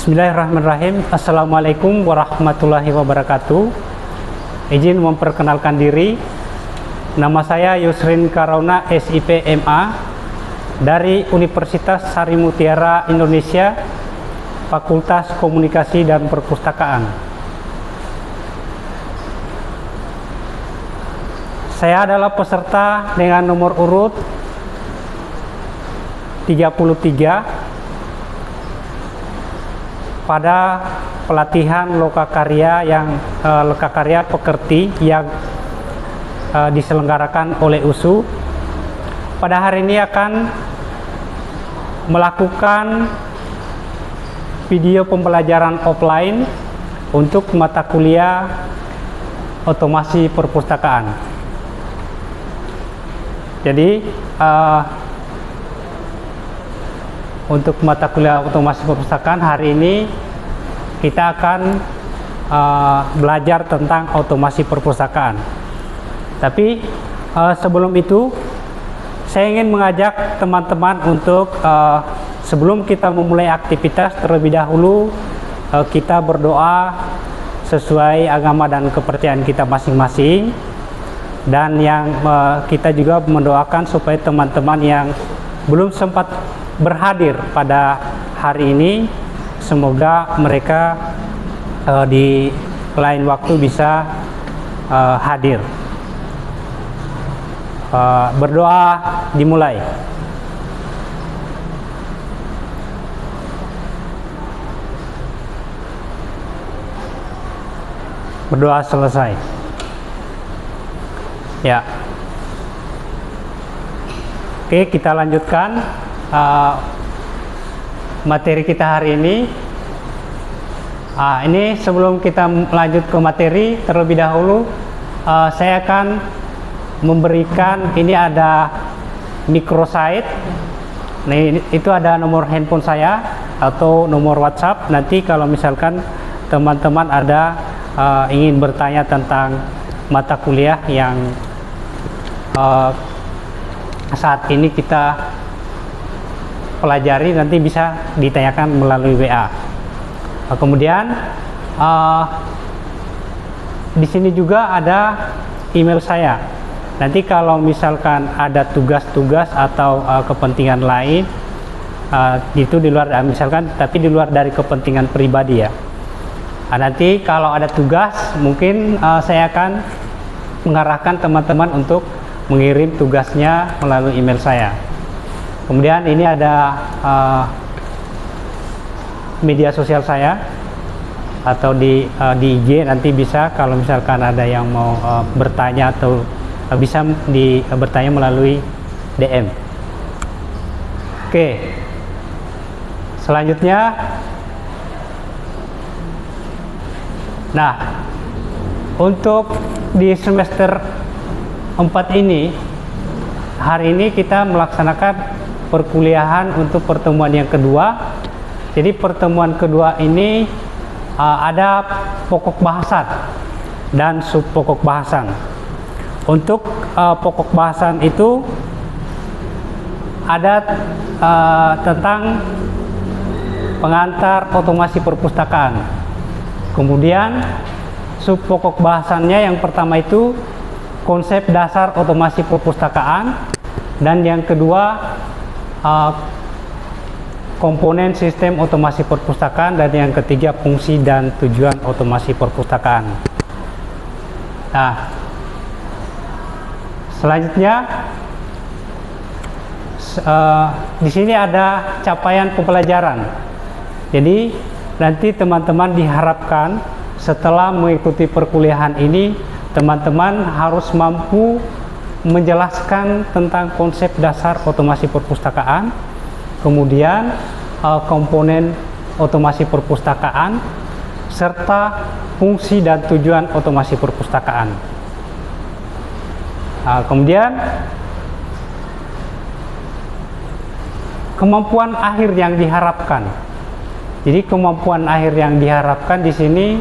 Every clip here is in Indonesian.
Bismillahirrahmanirrahim. Assalamualaikum warahmatullahi wabarakatuh. Izin memperkenalkan diri. Nama saya Yusrin Karauna, SIP MA dari Universitas Sari Mutiara Indonesia, Fakultas Komunikasi dan Perpustakaan. Saya adalah peserta dengan nomor urut 33 pada pelatihan lokakarya pekerti yang diselenggarakan oleh USU. Pada hari ini akan melakukan video pembelajaran offline untuk mata kuliah otomasi perpustakaan. Jadi untuk mata kuliah otomasi perpustakaan hari ini kita akan belajar tentang otomasi perpustakaan. Tapi sebelum itu saya ingin mengajak teman-teman untuk sebelum kita memulai aktivitas terlebih dahulu kita berdoa sesuai agama dan kepercayaan kita masing-masing, dan yang kita juga mendoakan supaya teman-teman yang belum sempat berhadir pada hari ini, semoga mereka di lain waktu bisa hadir. Berdoa dimulai. Berdoa selesai. Ya. Oke, kita lanjutkan materi kita hari ini. Ini sebelum kita lanjut ke materi, terlebih dahulu saya akan memberikan, ini ada microsite. Nah, itu ada nomor handphone saya atau nomor WhatsApp. Nanti kalau misalkan teman-teman ada ingin bertanya tentang mata kuliah yang saat ini kita pelajari, nanti bisa ditanyakan melalui WA. Kemudian di sini juga ada email saya. Nanti kalau misalkan ada tugas-tugas atau kepentingan lain itu di luar, misalkan tapi di luar dari kepentingan pribadi ya. Nanti kalau ada tugas mungkin saya akan mengarahkan teman-teman untuk mengirim tugasnya melalui email saya. Kemudian ini ada media sosial saya atau di IG, nanti bisa kalau misalkan ada yang mau bertanya atau bisa bertanya melalui DM. Oke. Selanjutnya, nah, untuk di semester 4 ini, hari ini kita melaksanakan perkuliahan untuk pertemuan yang kedua. Jadi pertemuan kedua ini ada pokok bahasan dan sub pokok bahasan. Untuk pokok bahasan itu ada tentang pengantar otomasi perpustakaan. Kemudian sub pokok bahasannya yang pertama itu konsep dasar otomasi perpustakaan, dan yang kedua komponen sistem otomasi perpustakaan, dan yang ketiga fungsi dan tujuan otomasi perpustakaan. Nah, selanjutnya di sini ada capaian pembelajaran. Jadi nanti teman-teman diharapkan setelah mengikuti perkuliahan ini, teman-teman harus mampu menjelaskan tentang konsep dasar otomasi perpustakaan, kemudian komponen otomasi perpustakaan, serta fungsi dan tujuan otomasi perpustakaan. Kemudian kemampuan akhir yang diharapkan. Jadi kemampuan akhir yang diharapkan di sini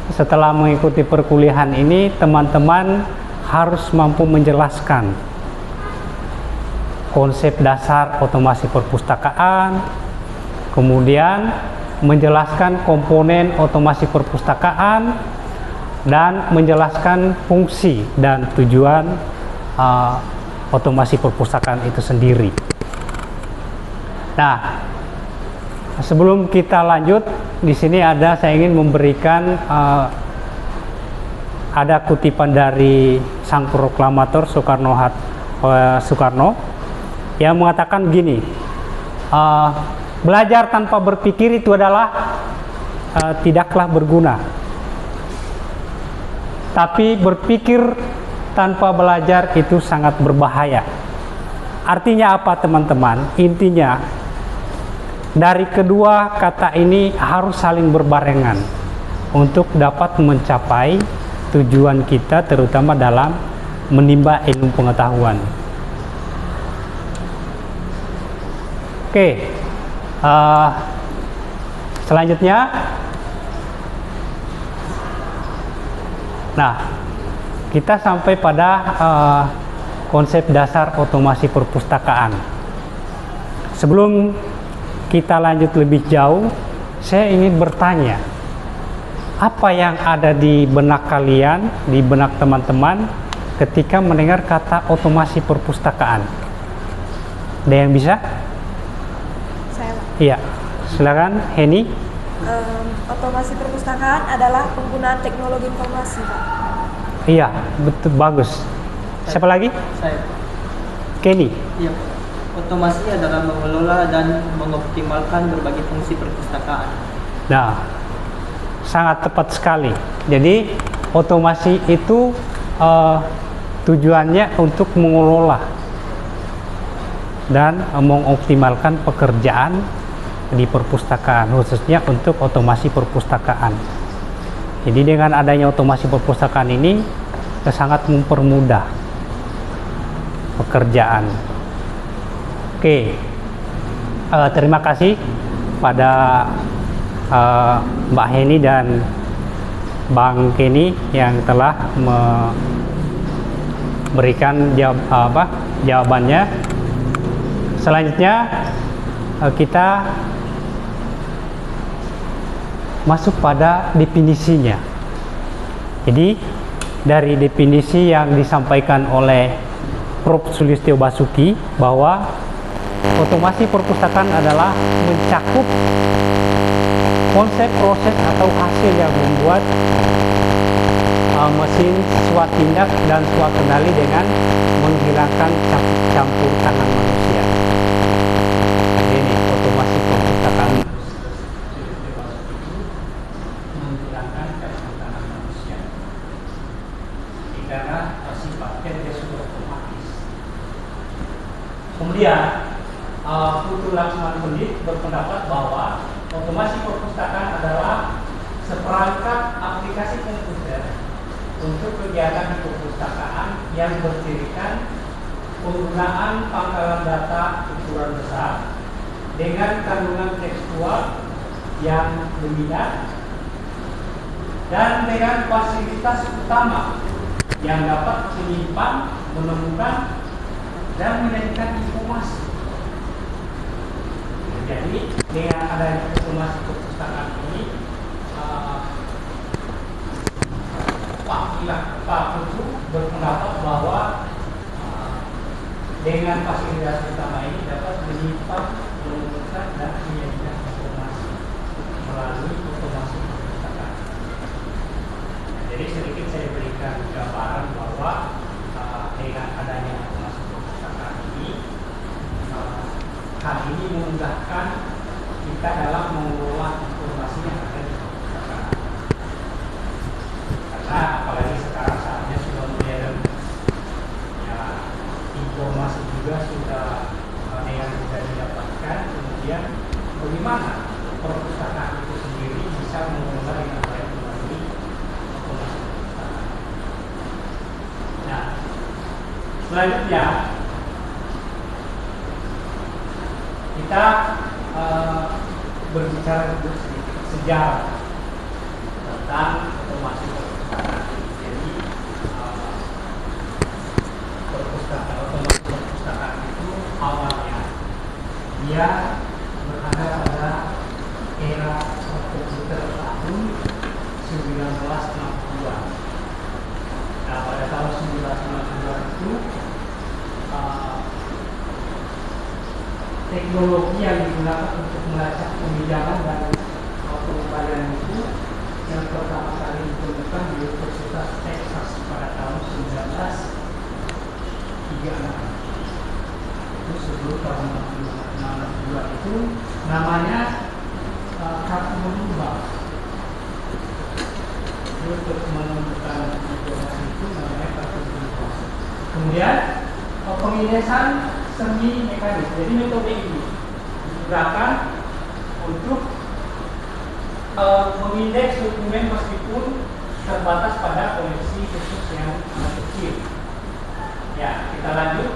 setelah mengikuti perkuliahan ini, teman-teman harus mampu menjelaskan konsep dasar otomasi perpustakaan, kemudian menjelaskan komponen otomasi perpustakaan dan menjelaskan fungsi dan tujuan otomasi perpustakaan itu sendiri. Nah, sebelum kita lanjut, di sini saya ingin memberikan ada kutipan dari sang proklamator Soekarno yang mengatakan begini, belajar tanpa berpikir itu adalah tidaklah berguna, tapi berpikir tanpa belajar itu sangat berbahaya. Artinya apa teman-teman? Intinya dari kedua kata ini harus saling berbarengan untuk dapat mencapai tujuan kita, terutama dalam menimba ilmu pengetahuan. Oke, selanjutnya, nah kita sampai pada konsep dasar otomasi perpustakaan. Sebelum kita lanjut lebih jauh, saya ingin bertanya, apa yang ada di benak kalian, di benak teman-teman ketika mendengar kata otomasi perpustakaan? Ada yang bisa? Saya, Pak. Iya, silakan Heni. Otomasi perpustakaan adalah penggunaan teknologi informasi, Pak. Iya, betul, bagus. Siapa lagi? Saya. Kenny. Iya. Otomasi adalah mengelola dan mengoptimalkan berbagai fungsi perpustakaan. Nah, sangat tepat sekali. Jadi otomasi itu tujuannya untuk mengelola dan mengoptimalkan pekerjaan di perpustakaan, khususnya untuk otomasi perpustakaan. Jadi dengan adanya otomasi perpustakaan ini sangat mempermudah pekerjaan. Oke, terima kasih pada Mbak Heni dan Bang Kenny yang telah memberikan jawabannya. Selanjutnya kita masuk pada definisinya. Jadi dari definisi yang disampaikan oleh Prof. Sulistyo Basuki bahwa otomasi perpustakaan adalah mencakup konsep, proses, atau hasil yang membuat mesin swatindak dan swakendali dengan menghilangkan campur tangan manusia. Ini otomasi perpustakaan menghilangkan campur tangan manusia karena sifatnya dia sudah otomatis. Kemudian Putu Laksman Pendit berpendapat bahwa otomasi perpustakaan adalah seperangkat aplikasi komputer untuk kegiatan di perpustakaan yang bercirikan penggunaan pangkalan data ukuran besar dengan kandungan tekstual yang dominan dan dengan fasilitas utama yang dapat menyimpan, menemukan, dan menyajikan informasi. Jadi dengan adanya otomasi perpustakaan ini, Pak Putu berpendapat bahwa dengan fasilitas utama ini dapat menyimpan, menemukan, dan menyajikan informasi melalui otomasi perpustakaan. Jadi sedikit saya berikan gambaran bahwa dengan adanya otomasi perpustakaan ini, hal ini memudahkan kita dalam mengelola informasi yang ada di perpustakaan. Karena apalagi sekarang saatnya sudah modern, ya, informasi juga sudah dengan mudah didapatkan. Kemudian bagaimana perpustakaan itu sendiri bisa mengelola dengan baik melalui otomasi perpustakaan. Nah, selanjutnya kita berbicara sedikit sejarah tentang otomasi perpustakaan. Jadi otomasi perpustakaan itu awalnya dia berada pada era yang digunakan untuk melacak peminjaman dan pengembalian itu yang pertama kali ditemukan di Universitas Texas pada tahun 1936. Itu sebelum tahun 1962 itu namanya kartu menimbang. Untuk menemukan informasi itu namanya kartu menimbang. Kemudian pengindesan semi mekanis. Jadi metode ini digunakan untuk mengindeks dokumen meskipun terbatas pada koleksi khusus yang kecil. Ya, kita lanjut.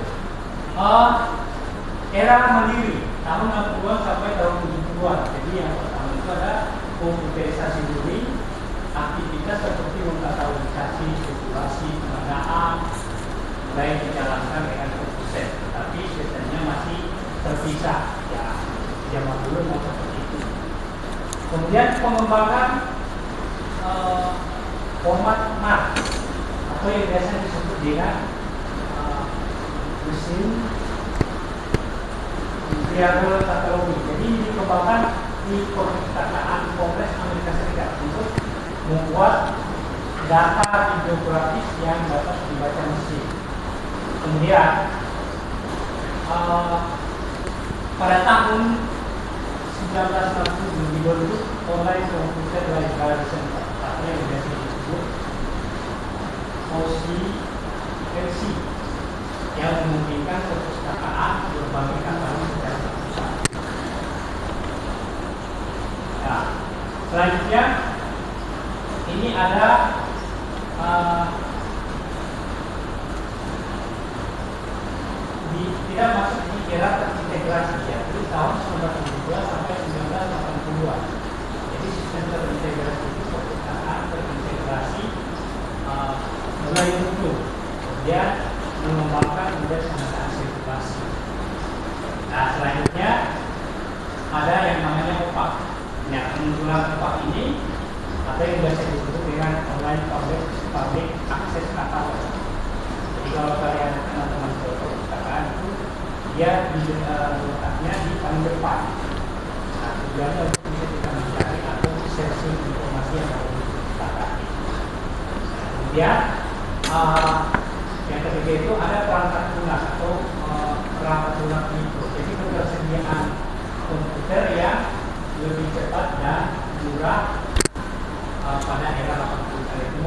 Era mandiri tahun 60-an sampai tahun 70-an. Jadi yang pertama itu ada komputerisasi duri, aktivitas seperti mengkatalogisasi, spekulasi, pengadaan mulai dijalankan dengan komputer, tapi biasanya masih terpisah. Ya, zaman dulu mau seperti itu. Kemudian pengembangan format MAR atau yang biasa disebut dengan mesin variable katalogi. Jadi ini dikembangkan di perpustakaan Kongres Amerika Serikat untuk membuat data bibliografis yang dapat dibaca mesin. Kemudian pada tahun 1960 dibentuk Online Computer Library Center atau yang biasa disebut OCLC yang memungkinkan perpustakaan berbagai katalog secara terpusat. Nah, selanjutnya ini ada tidak masuk di era terintegrasi ya, itu tahun 1972 sampai 1980-an. Jadi sistem terintegrasi itu perpustakaan terintegrasi mulai muncul, kemudian mengembangkan indeks penataan sirkulasi. Nah, selanjutnya ada yang namanya OPAC. Nah, kemunculan OPAC ini ada yang biasa disebut dengan Online Public Access Catalog. Jadi kalau kalian teman-teman ke perpustakaan itu dia letaknya di paling depan. Nah, tujuannya untuk bisa kita mencari atau searching informasi yang ada di perpustakaan. Kemudian yang ketiga itu ada perangkat lunak atau perangkat lunak mikro. Jadi ketersediaan komputer yang lebih cepat dan murah pada era 80-an itu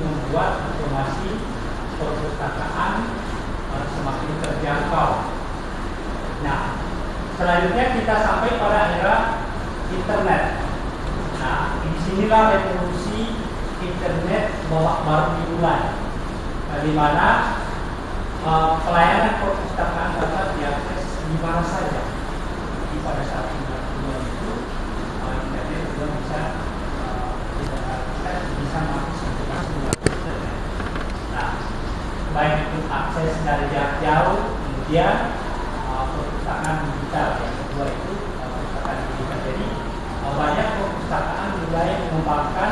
membuat informasi perpustakaan semakin terjangkau. Nah, selanjutnya kita sampai pada era internet. Nah, disinilah revolusi internet baru dimulai, di mana pelayanan perpustakaan dapat diakses di mana saja. Jadi pada saat internet itu internet juga bisa mengakses informasi. Nah, baik itu akses dari jarak jauh, kemudian perpustakaan digital. Yang kedua itu perpustakaan digital. Jadi banyak perpustakaan mulai mengembangkan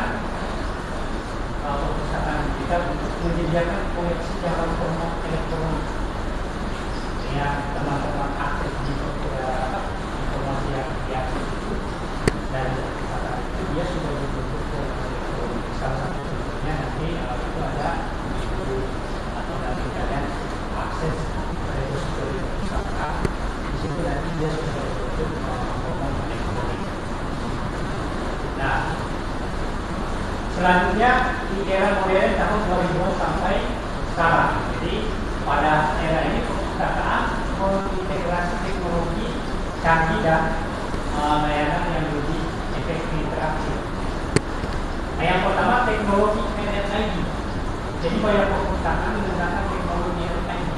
perpustakaan digital untuk menyediakan koleksi dalam format elektronik. Yang teman-teman akses di informasi yang diakses itu dari perpustakaan itu dia sudah berbentuk format elektronik. Salah satu contohnya nanti itu ada atau nanti kalian akses repository perpustakaan, di situ nanti dia sudah berbentuk format elektronik. Nah, selanjutnya di era modern tahun 2000 sampai sekarang. Jadi pada era ini perpustakaan mengintegrasi teknologi canggih dan layanan yang lebih efektif interaktif. Nah, yang pertama teknologi RFID. Jadi banyak perpustakaan menggunakan teknologi RFID.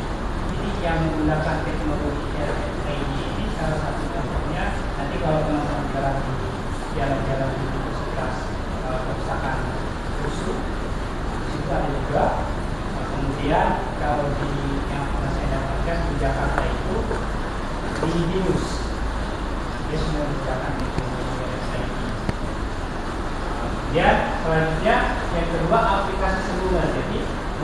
Jadi yang menggunakan teknologi RFID ini salah satu contohnya nanti kalau teman-teman jalan-jalan di universitas perpustakaan khusus itu ada juga. Kemudian kalau di yang pernah saya dapatkan di Jakarta itu di BINUS dia sudah menggunakan teknologi RFID. Kemudian selanjutnya yang kedua aplikasi seluler. Jadi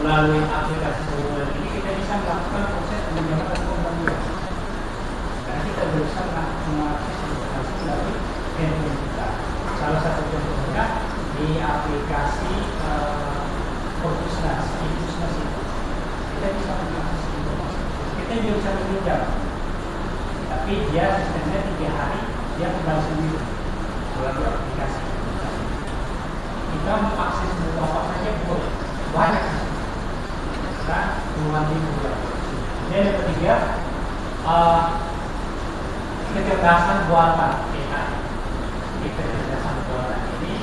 melalui aplikasi seluler ini kita bisa melakukan proses peminjaman atau pembelian. Karena kita sangat mengakses informasi dari handphone kita. Salah satu contohnya di aplikasi Perpusnas, Perpusnas itu kita bisa mengakses informasi. Kita juga bisa meminjam, tapi dia sistemnya 3 hari dia kembali sendiri melalui aplikasi. Kita mengakses buku apa saja boleh, banyak. Kan puluhan ribu. Dan yang ketiga, kecerdasan buatan AI. Kecerdasan buatan ini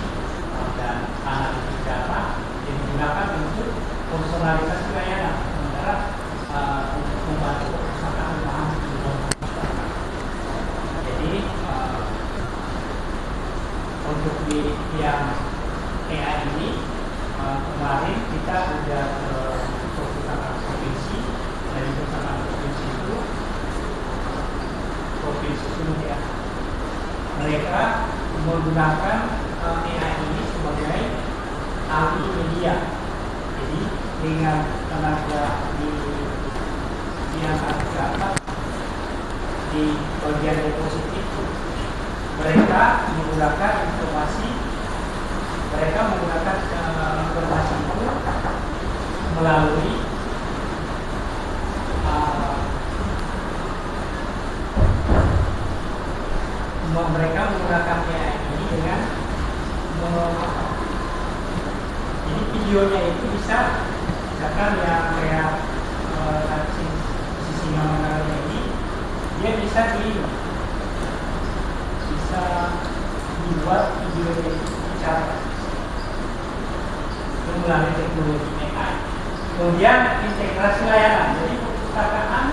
dan analisis data yang digunakan untuk personalisasi layanan, sementara untuk membantu perpustakaan memahami kebutuhan masyarakat. Jadi untuk di yang AI ini kemarin kita sudah ke perpustakaan provinsi, dan di perpustakaan provinsi itu provinsi seluruh ya, mereka menggunakan AI ini sebagai ahli media. Jadi dengan tenaga di angkat data di bagian deposit itu, mereka menggunakan informasi itu melalui mereka menggunakan AI ini dengan jadi videonya itu bisa, misalkan yang kayak sisi mangarnya ini, dia bisa dibuat videonya itu bicara melalui teknologi AI. Kemudian integrasi layanan, jadi perpustakaan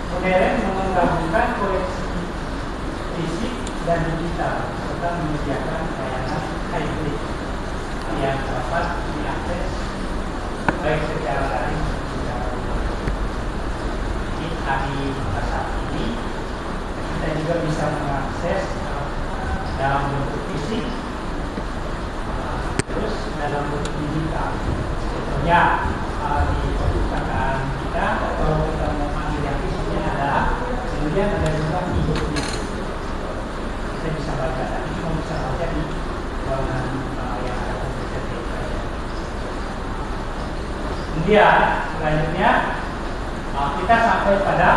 modern menggabungkan koleksi fisik dan digital serta menyediakan layanan hybrid yang dapat diakses baik secara daring maupun secara online. Jadi hari saat ini kita juga bisa mengakses dalam bentuk fisik, terus dalam bentuk digital. Contohnya di perpustakaan kita, kalau kita mau ambil yang fisiknya adalah, kemudian ada juga e-booknya. Kita bisa baca, tapi cuma bisa baca di ruangan yang ada komputer. Kemudian selanjutnya kita sampai pada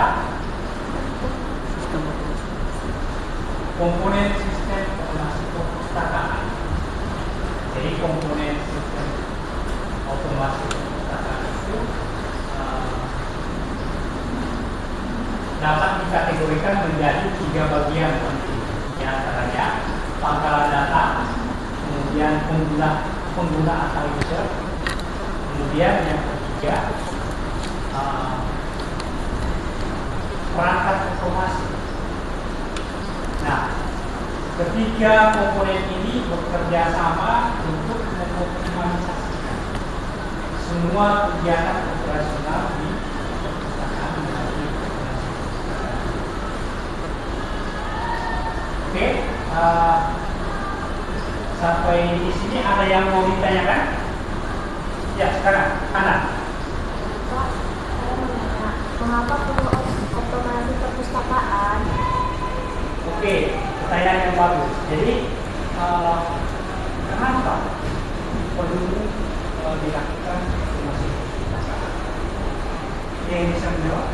komponen sistem otomasi perpustakaan. Jadi komponen sistem otomasi perpustakaan itu dapat dikategorikan menjadi 3 bagian penting. Di antaranya pangkalan data, kemudian pengguna atau user, kemudian yang ketiga perangkat otomasi. Nah, ketiga komponen ini bekerja sama untuk mengoptimalisasikan semua kegiatan operasional di perpustakaan melalui Oke, sampai di sini ada yang mau ditanyakan? Ya, sekarang Ana. Pak, saya mau nanya, mengapa perlu otomasi perpustakaan? Oke, pertanyaan yang bagus. Jadi, kenapa perlu dilakukan otomasi perpustakaan? Yang bisa menjawab?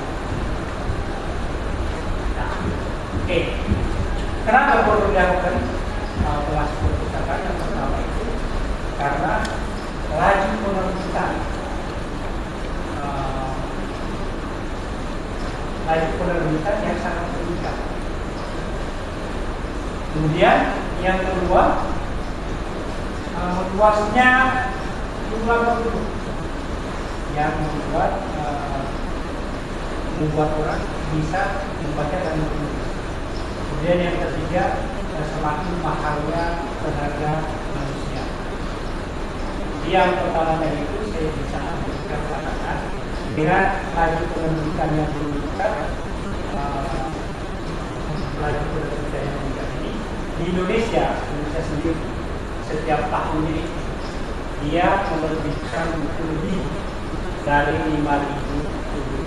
Nah, oke. Kenapa perlu dilakukan otomasi perpustakaan? Yang pertama itu karena laju penerbitan yang sangat meningkat. Kemudian yang kedua, meluasnya jumlah penduduk yang membuat orang bisa membaca dan menulis. Kemudian yang ketiga, semakin mahalnya tenaga manusia. Yang pertama tadi itu saya bisa katakan dengan laju pendidikan yang meningkat, laju pendidikan yang meningkat ini di Indonesia sendiri setiap tahunnya dia menerbitkan buku lebih dari 5.000 buku.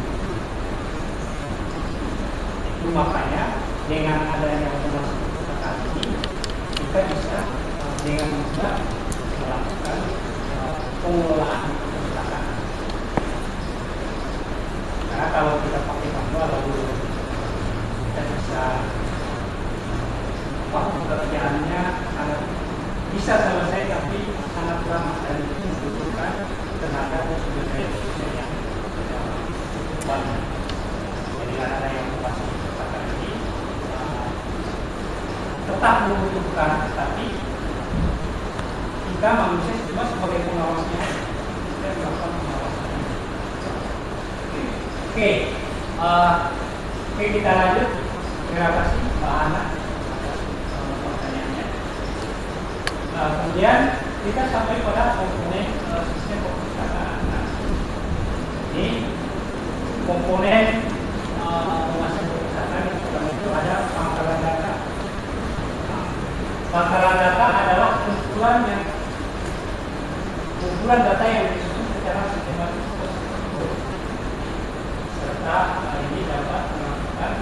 Itu makanya dengan adanya otomasi perpustakaan ini kita bisa dengan mudah melakukan pengelolaan perpustakaan. Karena kalau kita pakai manual lalu kita bisa waktu pekerjaannya sangat bisa selesai tapi sangat lama dan itu membutuhkan tenaga dan sumber daya yang cukup banyak. Jadi ada yang otomasi perpustakaan ini tetap membutuhkan, tapi kita manusia cuma sebagai pengawasnya, kita melakukan pengawasan. Oke, kita lanjut. Terima kasih Mbak Ana pertanyaannya. Kemudian kita sampai pada komponen sistem perpustakaan. Nah, ini komponen masing perpustakaan yang pertama itu ada pangkalan data. Pangkalan data adalah kumpulan data yang disusun secara sistematis serta ini dapat melakukan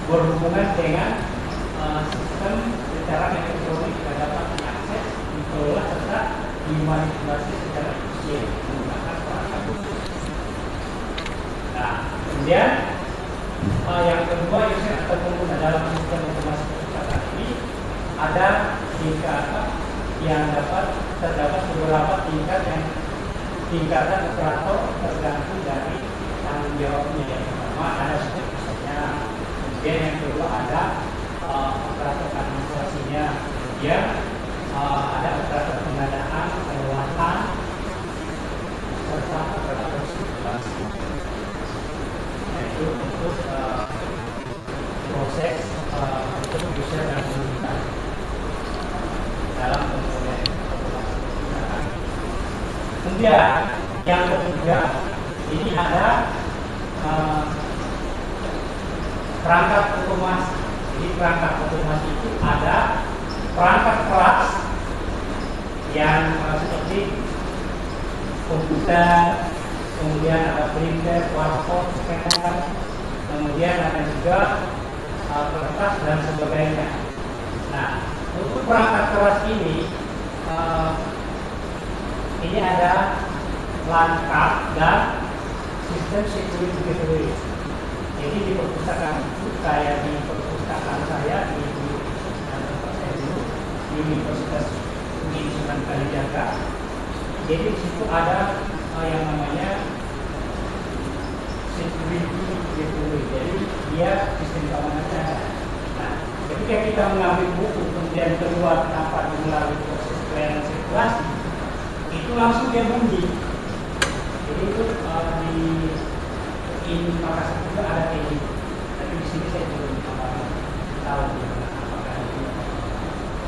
berhubungan dengan sistem secara elektronik dan dapat diakses, dikelola serta dimanipulasi secara efisien menggunakan perangkat khusus. Nah, kemudian yang kedua user atau pengguna dalam sistem informasi perpustakaan ini ada tingkatan yang terdapat beberapa tingkatan operator tergantung dari tanggung jawabnya. Yang pertama ada supervisornya, kemudian yang kedua ada operator administrasinya, kemudian ada operator pengadaan, pengelolaan, serta operator supervisi. Yaitu untuk proses untuk user dan pengguna dalam komponen otomasi perpustakaan. Kemudian yang ketiga ini ada perangkat otomasi. Jadi perangkat otomasi itu ada perangkat keras yang seperti komputer, kemudian ada printer, barcode, scanner, kemudian ada juga kertas dan sebagainya. Nah, untuk perangkat keras ini ada langkah dan sistem security gateway. Jadi di perpustakaan itu kayak di perpustakaan saya di Universitas Uni Sunan Kalijaga. Jadi di situ ada yang namanya security gateway. Jadi dia sistem keamanannya ada. Nah, ketika kita mengambil buku kemudian keluar tanpa melalui proses pelayanan sirkulasi, itu langsung dia bunyi. Jadi itu di Makassar juga ada kayak gitu. Tapi di sini saya belum tahu apakah itu.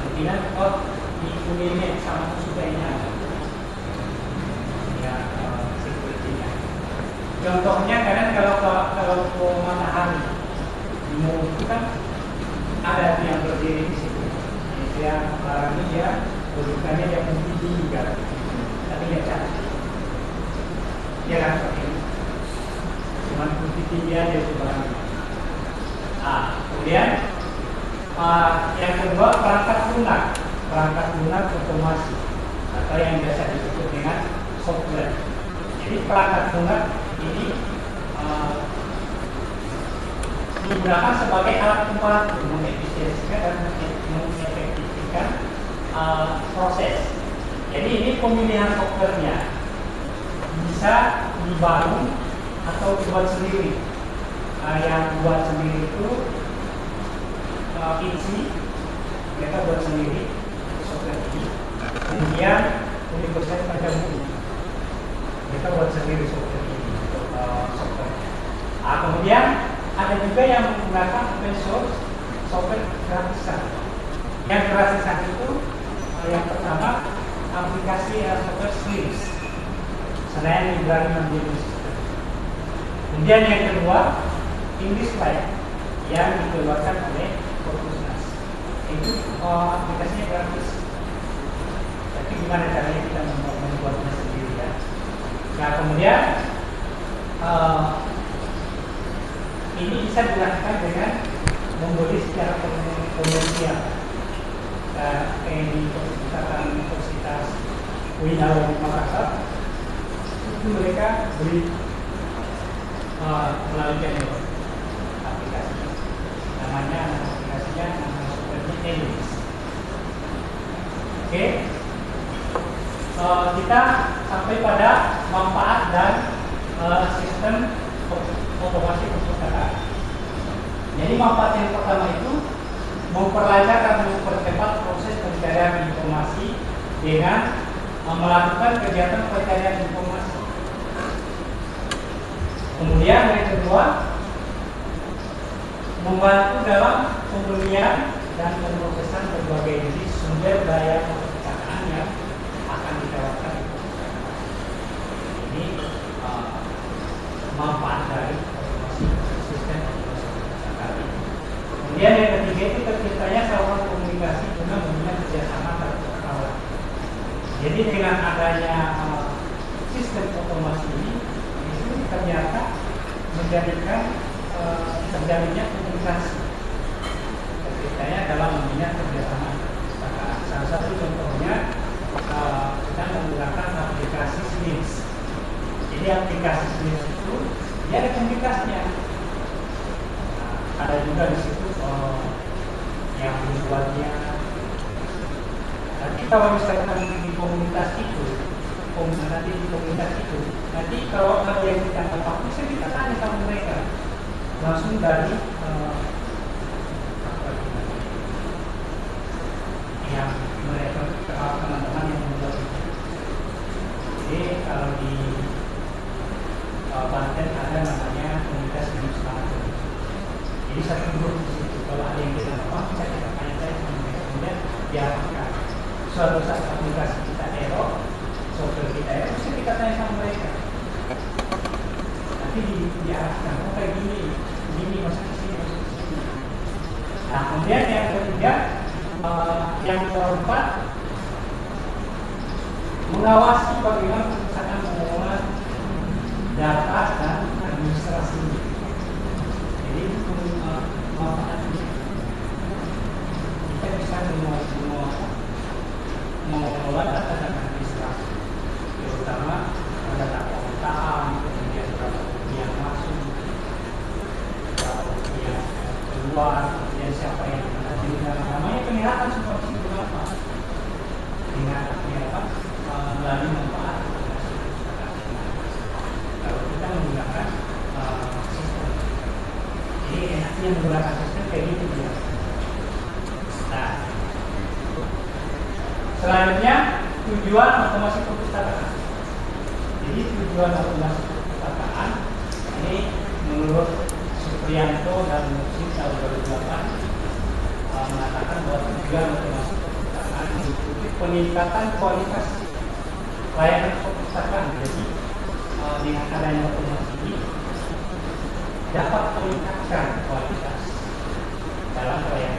Mungkin di Unirnya sama Kusudainya ya security-nya. Contohnya kadang kalau matahari itu kan ada yang berdiri di situ. Dia barangnya dia kedudukannya dia putih tinggi kan, tapi dia cantik. Dia kan seperti ini. Cuman putih tinggi aja itu barangnya. Kemudian yang kedua perangkat lunak otomasi atau yang biasa disebut dengan software. Jadi perangkat lunak ini digunakan sebagai alat pembantu mengefisiensikan dan mengefektifkan proses. Jadi ini pemilihan softwarenya bisa dibangun atau dibuat sendiri. Yang buat sendiri itu ITSI, mereka buat sendiri software ini. Kemudian Universitas Pajamundi, mereka buat sendiri software ini untuk software. Kemudian ada juga yang menggunakan open source software gratisan. Yang gratisan itu yang pertama aplikasi software Slims, Senayan Library Mandiri System. Kemudian yang kedua English Live yang dikeluarkan oleh Perpusnas. Itu aplikasinya gratis. Tapi gimana caranya kita membuatnya sendiri ya? Nah kemudian ini bisa dilakukan dengan membeli secara komersial. Ini perpustakaan Universitas Uin Makassar itu mereka beli melalui channel aplikasi. Namanya aplikasinya seperti Elis. Oke. Kita sampai pada manfaat dan sistem otomasi perpustakaan. Jadi manfaat yang pertama itu memperlancar dan mempercepat proses pencarian informasi dengan melakukan kegiatan pencarian informasi. Kemudian yang kedua, membantu dalam pemilihan dan pemrosesan berbagai jenis sumber daya perpustakaan yang akan ditawarkan di perpustakaan. Ini manfaat dari otomasi sistem otomasi perpustakaan. Kemudian yang ketiga itu terciptanya saluran komunikasi guna membina kerjasama antar. Jadi dengan adanya sistem otomasi ini ternyata menjadikan terjalinnya komunikasi terciptanya dalam membina kerjasama perpustakaan. Salah satu contohnya kita menggunakan aplikasi SLIMS. Jadi aplikasi SLIMS itu dia ada komunikasinya. Ada juga di situ yang membuatnya. Nanti kalau misalkan di komunitas itu, nanti kalau ada yang kita dapat, bisa kita tanya sama mereka langsung dari yang mereka teman-teman yang membuat itu. Jadi kalau di Banten ada namanya komunitas Islam. Jadi satu grup di situ. Kalau ada yang kita dapat, bisa kita tanya sama mereka. Kemudian diarahkan. Suatu saat aplikasi kita error, software kita error, bisa kita tanya sama mereka. Nanti diarahkan, oh kayak gini masuk ke sini. Nah, kemudian yang ketiga, yang keempat, mengawasi bagaimana perpustakaan mengelola data dan administrasi. Jadi itu manfaatnya. Kita bisa mengelola data dan administrasi, terutama data keanggotaan, kemudian berapa yang masuk, berapa yang keluar, kemudian siapa yang ada di dalam. Namanya penilaian seperti itu apa? Dengan melalui manfaat. Kalau kita menggunakan sistem, jadi enaknya menggunakan sistem kayak gitu dia. Nah, selanjutnya tujuan otomasi perpustakaan. Jadi tujuan otomasi perpustakaan ini menurut Supriyanto dan Musik tahun 2008 mengatakan bahwa tujuan otomasi perpustakaan meliputi peningkatan kualitas layanan perpustakaan. Jadi dengan adanya otomasi ini dapat meningkatkan kualitas dalam pelayanan